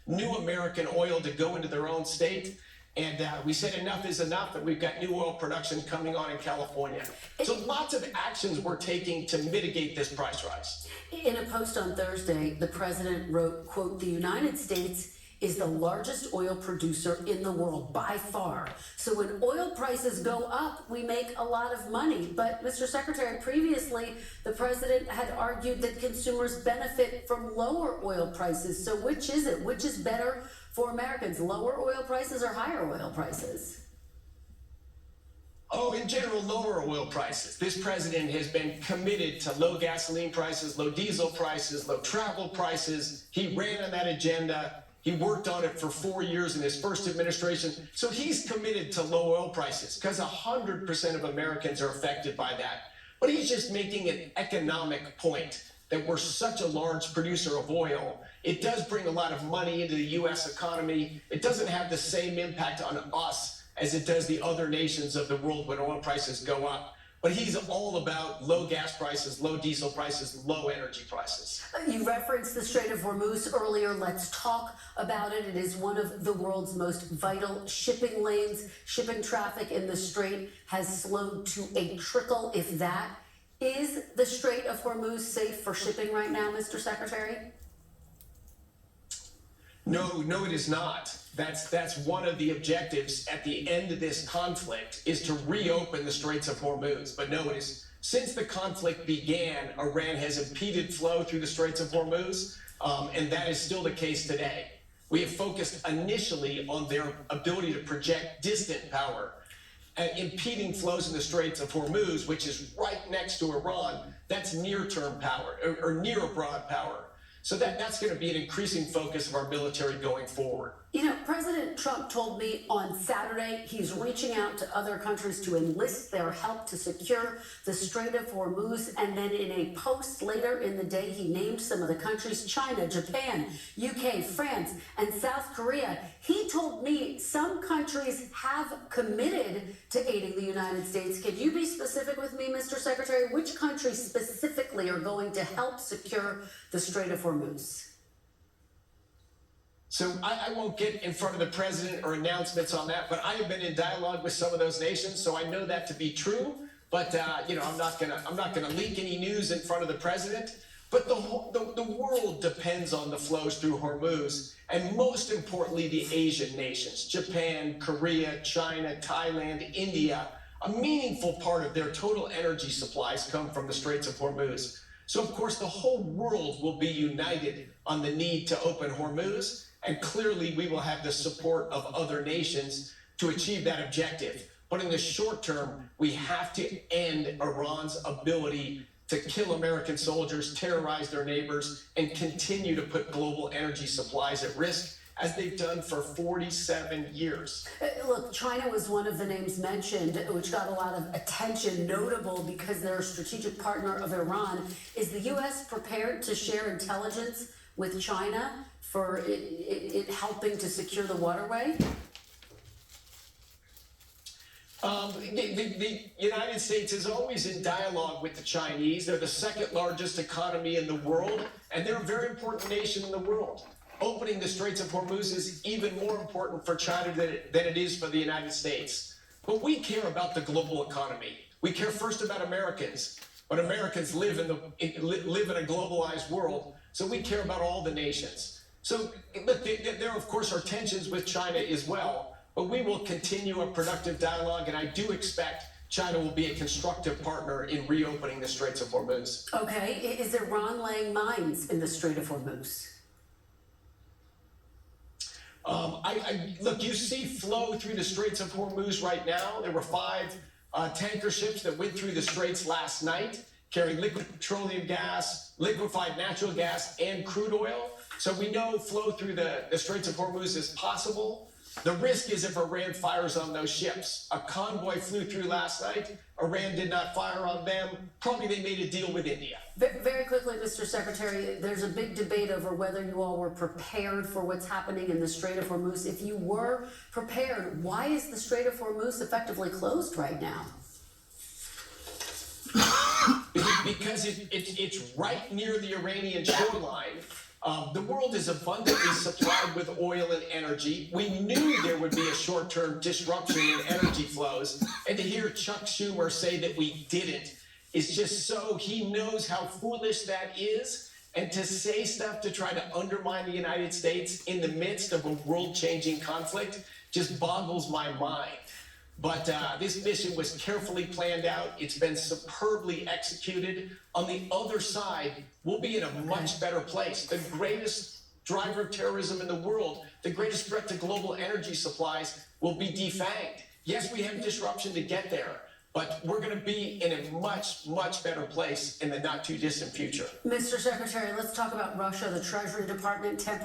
new American oil to go into their own state. And we said enough is enough, and we've got new oil production coming on in California. So lots of actions we're taking to mitigate this price rise. In a post on Thursday, the president wrote, quote, "The United States is the largest oil producer in the world by far. So when oil prices go up, we make a lot of money." But Mr. Secretary, previously, the president had argued that consumers benefit from lower oil prices. So which is it? Which is better for Americans, lower oil prices or higher oil prices? Oh, in general, lower oil prices. This president has been committed to low gasoline prices, low diesel prices, low travel prices. He ran on that agenda. He worked on it for 4 years in his first administration. So he's committed to low oil prices because 100% of Americans are affected by that. But he's just making an economic point that we're such a large producer of oil. It does bring a lot of money into the U.S. economy. It doesn't have the same impact on us as it does the other nations of the world when oil prices go up. But he's all about low gas prices, low diesel prices, low energy prices. You referenced the Strait of Hormuz earlier. Let's talk about it. It is one of the world's most vital shipping lanes. Shipping traffic in the strait has slowed to a trickle, if that. Is the Strait of Hormuz safe for shipping right now, Mr. Secretary? No, it is not. That's one of the objectives at the end of this conflict is to reopen the Straits of Hormuz. But no, it is since the conflict began, Iran has impeded flow through the Straits of Hormuz, and that is still the case today. We have focused initially on their ability to project distant power, impeding flows in the Straits of Hormuz, which is right next to Iran. That's near-term power or near abroad power. So that's going to be an increasing focus of our military going forward. You know, President Trump told me on Saturday he's reaching out to other countries to enlist their help to secure the Strait of Hormuz. And then in a post later in the day, he named some of the countries: China, Japan, UK, France, and South Korea. He told me some countries have committed to aiding the United States. Can you be specific with me, Mr. Secretary? Which countries specifically are going to help secure the Strait of Hormuz? So I won't get in front of the president or announcements on that, but I have been in dialogue with some of those nations, so I know that to be true. But I'm not gonna leak any news in front of the president. But the world depends on the flows through Hormuz, and most importantly, the Asian nations: Japan, Korea, China, Thailand, India. A meaningful part of their total energy supplies come from the Straits of Hormuz. So of course, the whole world will be united on the need to open Hormuz. And clearly, we will have the support of other nations to achieve that objective. But in the short term, we have to end Iran's ability to kill American soldiers, terrorize their neighbors, and continue to put global energy supplies at risk, as they've done for 47 years. Look, China was one of the names mentioned, which got a lot of attention, notable because they're a strategic partner of Iran. Is the U.S. prepared to share intelligence with China for it helping to secure the waterway? The United States is always in dialogue with the Chinese. They're the second largest economy in the world, and they're a very important nation in the world. Opening the Straits of Hormuz is even more important for China than it is for the United States. But we care about the global economy. We care first about Americans, but Americans live in a globalized world, so we care about all the nations. So look, there of course are tensions with China as well, but we will continue a productive dialogue, and I do expect China will be a constructive partner in reopening the Straits of Hormuz. Okay, is Iran laying mines in the Strait of Hormuz? Look, you see flow through the Straits of Hormuz right now. There were 5 tanker ships that went through the straits last night, carrying liquid petroleum gas, liquefied natural gas, and crude oil. So we know flow through the Straits of Hormuz is possible. The risk is if Iran fires on those ships. A convoy flew through last night. Iran did not fire on them. Probably they made a deal with India. Very quickly, Mr. Secretary, there's a big debate over whether you all were prepared for what's happening in the Strait of Hormuz. If you were prepared, why is the Strait of Hormuz effectively closed right now? Because it's right near the Iranian shoreline. The world is abundantly supplied with oil and energy. We knew there would be a short-term disruption in energy flows, and to hear Chuck Schumer say that we didn't is just so, he knows how foolish that is, and to say stuff to try to undermine the United States in the midst of a world-changing conflict just boggles my mind. But this mission was carefully planned out. It's been superbly executed. On the other side, we'll be in a much better place. The greatest driver of terrorism in the world, the greatest threat to global energy supplies will be defanged. Yes, we have disruption to get there, but we're going to be in a much, much better place in the not too distant future. Mr. Secretary, let's talk about Russia. The Treasury Department temporarily